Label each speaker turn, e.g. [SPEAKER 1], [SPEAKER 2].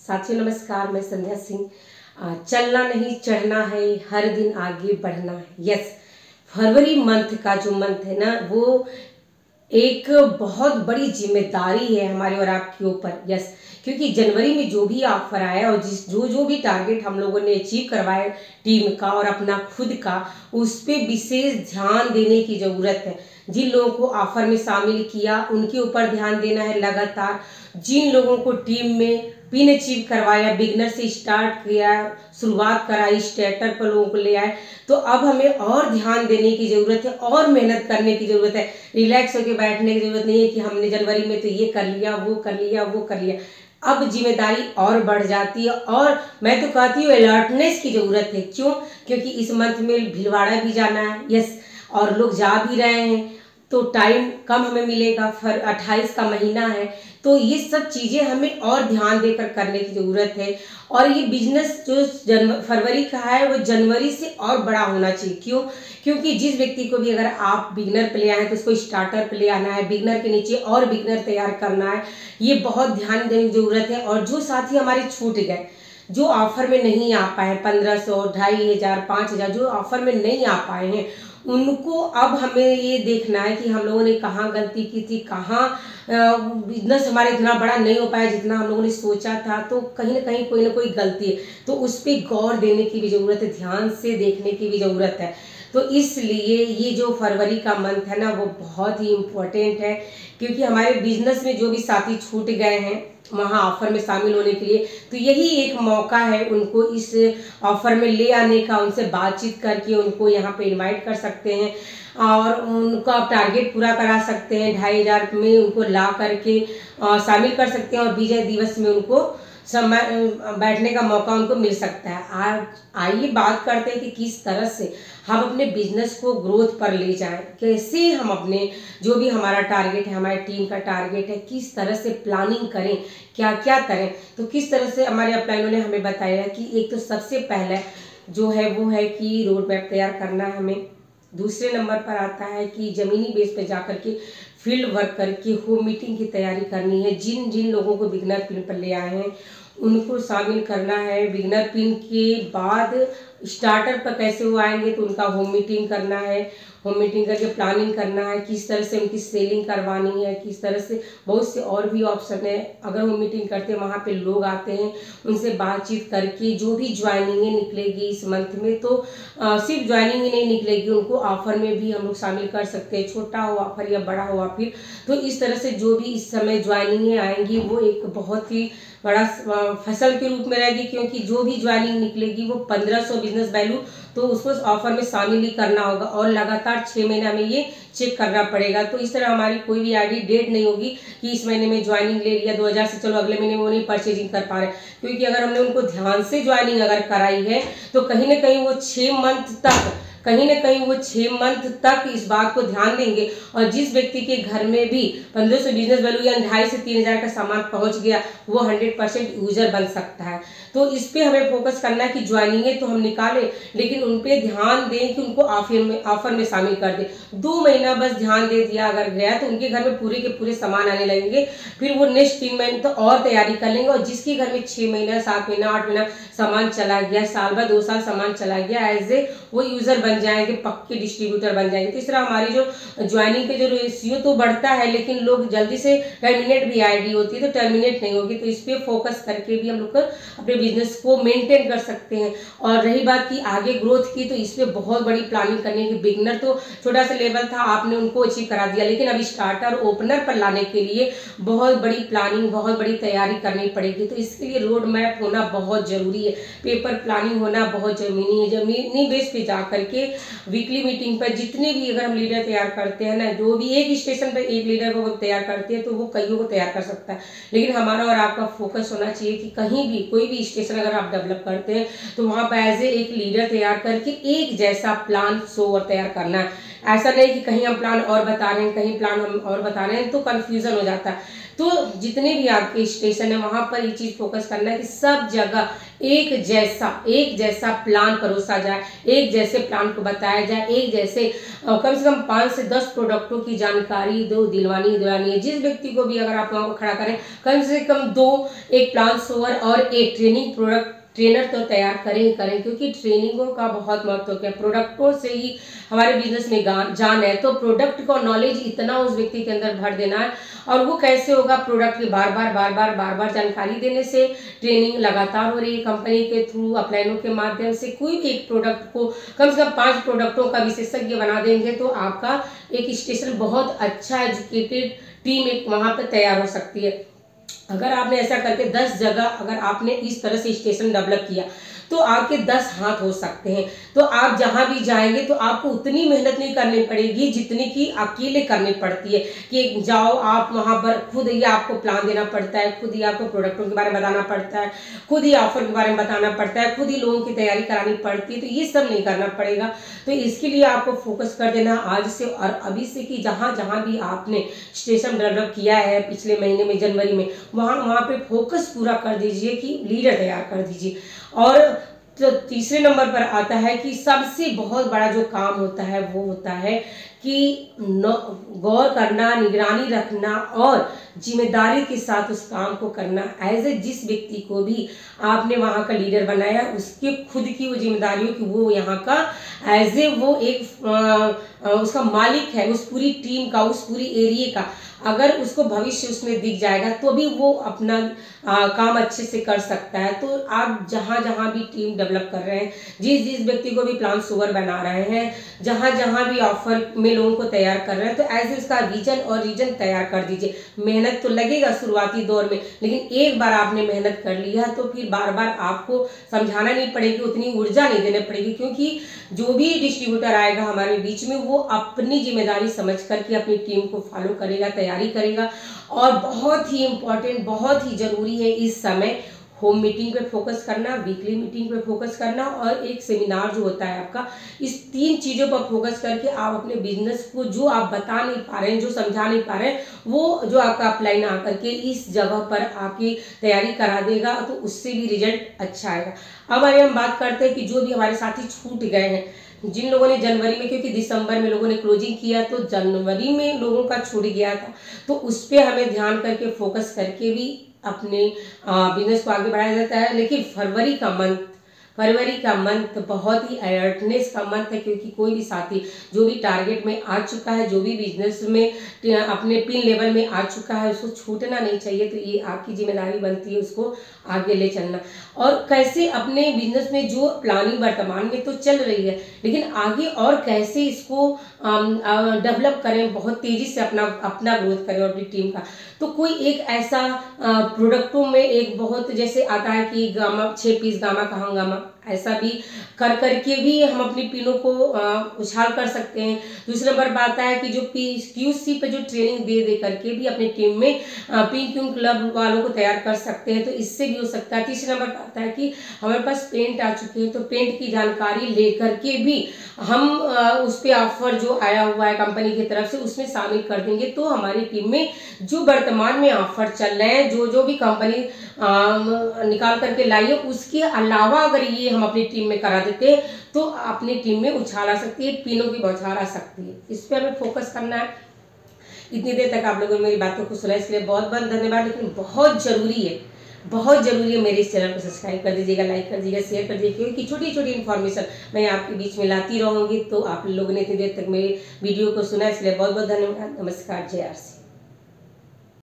[SPEAKER 1] साथियों नमस्कार, मैं संध्या सिंह। चलना नहीं चढ़ना है, हर दिन आगे बढ़ना है। यस, फरवरी मंथ का जो मंथ है ना, वो एक बहुत बड़ी जिम्मेदारी है हमारे और आपके ऊपर। यस, क्योंकि जनवरी में जो भी ऑफर आया और जो भी टारगेट हम लोगों ने अचीव करवाया टीम का और अपना खुद का, उस पर विशेष ध्यान देने की ज़रूरत है। जिन लोगों को ऑफर में शामिल किया उनके ऊपर ध्यान देना है लगातार। जिन लोगों को टीम में पिन अचीव करवाया, बिगनर से स्टार्ट किया, शुरुआत कराई, स्टार्टर पर लोगों को ले आए, तो अब हमें और ध्यान देने की ज़रूरत है और मेहनत करने की ज़रूरत है। रिलैक्स होकर बैठने की ज़रूरत नहीं है कि हमने जनवरी में तो ये कर लिया, वो कर लिया, वो कर लिया। अब जिम्मेदारी और बढ़ जाती है और मैं तो कहती हूँ अलर्टनेस की ज़रूरत है। क्यों? क्योंकि इस मंथ में भीलवाड़ा भी जाना है। यस, और लोग जा भी रहे हैं तो टाइम कम हमें मिलेगा। 28 का महीना है, तो ये सब चीज़ें हमें और ध्यान देकर करने की ज़रूरत है। और ये बिजनेस जो फरवरी का है वो जनवरी से और बड़ा होना चाहिए। क्यों? क्योंकि जिस व्यक्ति को भी, अगर आप बिगनर पे ले आए हैं तो उसको स्टार्टर पे ले आना है, बिगनर के नीचे और बिगनर तैयार करना है। ये बहुत ध्यान देने की ज़रूरत है। और जो साथी हमारे छूट गए, जो ऑफर में नहीं आ पाए, 1500, 2500, 5000 जो ऑफर में नहीं आ पाए हैं, उनको अब हमें ये देखना है कि हम लोगों ने कहाँ गलती की थी, कहाँ बिजनेस हमारे इतना बड़ा नहीं हो पाया जितना हम लोगों ने सोचा था। तो कहीं ना कहीं कोई ना कोई गलती है, तो उस पर गौर देने की भी ज़रूरत है, ध्यान से देखने की भी ज़रूरत है। तो इसलिए ये जो फरवरी का मंथ है ना, वो बहुत ही इम्पोर्टेंट है। क्योंकि हमारे बिजनेस में जो भी साथी छूट गए हैं वहाँ ऑफर में शामिल होने के लिए, तो यही एक मौका है उनको इस ऑफर में ले आने का। उनसे बातचीत करके उनको यहाँ पे इनवाइट कर सकते हैं और उनका आप टारगेट पूरा करा सकते हैं। 2500 में उनको ला करके शामिल कर सकते हैं और विजय दिवस में उनको समय बैठने का मौका उनको मिल सकता है। आज आइए बात करते हैं कि किस तरह से हम अपने बिजनेस को ग्रोथ पर ले जाएं, कैसे हम अपने जो भी हमारा टारगेट है, हमारी टीम का टारगेट है, किस तरह से प्लानिंग करें, क्या क्या करें। तो किस तरह से हमारे अपलाइनों ने हमें बताया कि एक तो सबसे पहले जो है वो है कि रोड मैप तैयार करना है हमें। दूसरे नंबर पर आता है कि ज़मीनी बेस पे जाकर के फील्ड वर्क करके होम मीटिंग की तैयारी करनी है। जिन जिन लोगों को बिगनर पिन पर ले आए हैं उनको शामिल करना है। बिगनर पिन के बाद स्टार्टर पर कैसे वो आएंगे तो उनका होम मीटिंग करना है। होम मीटिंग करके प्लानिंग करना है, किस तरह से उनकी सेलिंग करवानी है, किस तरह से बहुत से और भी ऑप्शन है। अगर होम मीटिंग करते हैं वहाँ पे लोग आते हैं, उनसे बातचीत करके जो भी ज्वाइनिंगें निकलेगी इस मंथ में, तो सिर्फ ज्वाइनिंग ही नहीं निकलेगी, उनको ऑफर में भी हम लोग शामिल कर सकते हैं, छोटा हो ऑफर या बड़ा हो ऑफर। तो इस तरह से जो भी इस समय ज्वाइनिंगें आएंगी वो एक बहुत ही बड़ा फसल के रूप में रहेगी। क्योंकि जो भी ज्वाइनिंग निकलेगी वो 1500 बिजनेस वैल्यू, तो उसको ऑफर में शामिल ही करना होगा और लगातार 6 महीना में ये चेक करना पड़ेगा। तो इस तरह हमारी कोई भी आईडी डेट नहीं होगी कि इस महीने में ज्वाइनिंग ले लिया 2000 से, चलो अगले महीने में वो नहीं परचेजिंग कर पा रहे। क्योंकि अगर हमने उनको ध्यान से ज्वाइनिंग अगर कराई है तो कहीं ना कहीं वो 6 मंथ तक, कहीं ना कहीं वो 6 मंथ तक इस बात को ध्यान देंगे। और जिस व्यक्ति के घर में भी 1500 बिजनेस वैल्यू या 2500 से 3000 का सामान पहुंच गया, वो 100% यूजर बन सकता है। तो इस पे हमें फोकस करना है कि ज्वाइनिंगें तो हम निकालें, लेकिन उन पे ध्यान दें कि उनको ऑफर में शामिल कर दें। 2 महीना बस ध्यान दे दिया अगर गया तो उनके घर में पूरे के पूरे सामान आने लगेंगे। फिर वो नेक्स्ट 3 महीने तो और तैयारी कर लेंगे। और जिसके घर में 6 महीना, 7 महीना, 8 महीना सामान चला गया, साल भर 2 साल सामान चला गया, एज ए वो यूजर बन जाएंगे, पक्के डिस्ट्रीब्यूटर बन जाएंगे। तो इस तरह हमारी जो ज्वाइनिंग के जो रेशियो तो बढ़ता है, लेकिन लोग जल्दी से टर्मिनेट भी आईडी होती है तो टर्मिनेट नहीं होगी। तो इस पर फोकस करके भी हम लोग अपने बिजनेस को मेंटेन कर सकते हैं। और रही बात की आगे ग्रोथ की, तो इसमें बहुत बड़ी प्लानिंग करने की। बिगनर तो छोटा सा लेवल था, आपने उनको अचीव करा दिया, लेकिन अब स्टार्टर ओपनर पर लाने के लिए बहुत बड़ी प्लानिंग, बहुत बड़ी तैयारी करनी पड़ेगी। तो इसके लिए रोड मैप होना बहुत जरूरी है, पेपर प्लानिंग होना बहुत जरूरी है। जमीनी बेस पे जा करके वीकली मीटिंग पर जितने भी अगर हम लीडर तैयार करते हैं ना, जो भी एक स्टेशन पर एक लीडर को तैयार करते हैं तो वो कईयों को तैयार कर सकता है। लेकिन हमारा और आपका फोकस होना चाहिए कि कहीं भी कोई भी स्टेशन अगर आप डेवलप करते हैं तो वहाँ पर एज ए एक लीडर तैयार करके एक जैसा प्लान शो और तैयार करना है। ऐसा नहीं कि कहीं हम प्लान और बता रहे हैं, कहीं प्लान हम और बता रहे हैं, तो कंफ्यूजन हो जाता है। तो जितने भी आपके स्टेशन है वहां पर ये चीज फोकस करना है कि सब जगह एक जैसा प्लान परोसा जाए, एक जैसे प्लान को बताया जाए, एक जैसे कम से कम 5 से 10 प्रोडक्टों की जानकारी दिलवानी है। जिस व्यक्ति को भी अगर आप वहां को खड़ा करें, कम से कम 2 एक प्लान सोवर और एक ट्रेनिंग प्रोडक्ट ट्रेनर तो तैयार करें ही करें, क्योंकि ट्रेनिंगों का बहुत महत्व है। प्रोडक्टों से ही हमारे बिजनेस में जान है, तो प्रोडक्ट का नॉलेज इतना उस व्यक्ति के अंदर भर देना है। और वो कैसे होगा? प्रोडक्ट की बार बार जानकारी देने से। ट्रेनिंग लगातार हो रही है कंपनी के थ्रू, अपलाइनों के माध्यम से। कोई भी एक प्रोडक्ट को कम से कम 5 प्रोडक्टों का विशेषज्ञ बना देंगे तो आपका एक स्टेशन बहुत अच्छा एजुकेटेड टीम एक वहां पर तैयार हो सकती है। अगर आपने ऐसा करके 10 जगह अगर आपने इस तरह से स्टेशन डेवलप किया तो आपके 10 हाथ हो सकते हैं। तो आप जहां भी जाएंगे तो आपको उतनी मेहनत नहीं करनी पड़ेगी जितनी कि अकेले करनी पड़ती है। कि जाओ आप वहां पर, खुद ही आपको प्लान देना पड़ता है, खुद ही आपको प्रोडक्टों के बारे में बताना पड़ता है, खुद ही ऑफर के बारे में बताना पड़ता है, खुद ही लोगों की तैयारी करानी पड़ती है। तो ये सब नहीं करना पड़ेगा। तो इसके लिए आपको फोकस कर देना आज से और अभी से कि जहां जहां भी आपने स्टेशन डेवलप किया है पिछले महीने में, जनवरी में, वहां पे फोकस पूरा कर दीजिए कि लीडर तैयार कर दीजिए। और तो तीसरे नंबर पर आता है कि सबसे बहुत बड़ा जो काम होता है वो होता है कि गौर करना, निगरानी रखना और जिम्मेदारी के साथ उस काम को करना। एज ए जिस व्यक्ति को भी आपने वहां का लीडर बनाया, उसके खुद की वो जिम्मेदारियों की वो यहाँ का एज ए वो एक उसका मालिक है, उस पूरी टीम का, उस पूरी एरिया का। अगर उसको भविष्य उसमें दिख जाएगा तो भी वो अपना काम अच्छे से कर सकता है। तो आप जहां जहां भी टीम डेवलप कर रहे हैं, जिस व्यक्ति को भी प्लान सोवर बना रहे हैं, जहां जहां भी ऑफर में लोगों को तैयार कर रहे हैं, तो ऐसे उसका विजन और रीजन तैयार कर दीजिए। मेहनत तो लगेगा शुरुआती दौर में, लेकिन एक बार आपने मेहनत कर लिया तो फिर बार बार आपको समझाना नहीं पड़ेगी, उतनी ऊर्जा नहीं देनी पड़ेगी। क्योंकि जो भी डिस्ट्रीब्यूटर आएगा हमारे बीच में, वो अपनी जिम्मेदारी समझ करके अपनी टीम को फॉलो करेगा, तैयारी करेगा। और बहुत ही इंपॉर्टेंट, बहुत ही जरूरी है इस समय होम मीटिंग पे फोकस करना, वीकली मीटिंग पे फोकस करना और एक सेमिनार जो होता है आपका। इस 3 चीजों पर फोकस करके आप अपने बिजनेस को, जो आप बता नहीं पा रहे हैं, जो समझा नहीं पा रहे हैं, वो जो आपका अपलाइन आकर के इस जगह पर आपकी तैयारी करा देगा, तो उससे भी रिजल्ट अच्छा आएगा। अब आइए हम बात करते हैं कि जो भी हमारे साथी छूट गए हैं, जिन लोगों ने जनवरी में, क्योंकि दिसंबर में लोगों ने क्लोजिंग किया तो जनवरी में लोगों का छूट गया था, तो उस पर हमें ध्यान करके फोकस करके भी अपने बिजनेस को आगे बढ़ाया जाता है। लेकिन फरवरी का मंथ बहुत ही अलर्टनेस का मंथ है, क्योंकि कोई भी साथी जो भी टारगेट में आ चुका है, जो भी बिजनेस में अपने पिन लेवल में आ चुका है, उसको छूटना नहीं चाहिए। तो ये आपकी जिम्मेदारी बनती है उसको आगे ले चलना। और कैसे अपने बिजनेस में जो प्लानिंग वर्तमान में तो चल रही है, लेकिन आगे और कैसे इसको डेवलप करें, बहुत तेजी से अपना ग्रोथ करें अपनी टीम का। तो कोई एक ऐसा प्रोडक्टों में एक बहुत जैसे आता है कि गामा 6 पीस गामा का हंगामा, ऐसा भी कर करके भी हम अपनी पिनों को उछाल कर सकते हैं। दूसरे नंबर पर आता है कि जो QC पे जो ट्रेनिंग दे करके भी अपनी टीम में पिन क्यों क्लब वालों को तैयार कर सकते हैं, तो इससे भी हो सकता है। तीसरे नंबर पर आता है कि हमारे पास पेंट आ चुके हैं, तो पेंट की जानकारी लेकर के भी हम उस पर ऑफर जो आया हुआ है कंपनी की तरफ से उसमें शामिल कर देंगे। तो हमारी टीम में जो वर्तमान में ऑफर चल रहे हैं, जो भी कंपनी निकाल करके लाई है, उसके अलावा अगर ये हम अपनी टीम में करा देते हैं तो अपनी टीम में उछाल आ सकती है, पिनों की बौछार आ सकती है। इस पर हमें फोकस करना है। इतनी देर तक आप लोगों ने मेरी बातों को सुना, इसके लिए बहुत बहुत धन्यवाद। लेकिन बहुत जरूरी है मेरे इस चैनल को सब्सक्राइब कर दीजिएगा, लाइक कर दीजिएगा, शेयर कर दीजिएगा, क्योंकि छोटी छोटी इन्फॉर्मेशन मैं आपके बीच में लाती रहूंगी। तो आप लोगों ने इतनी देर तक मेरे वीडियो को सुना, इसलिए बहुत बहुत धन्यवाद। नमस्कार, जय आरसी।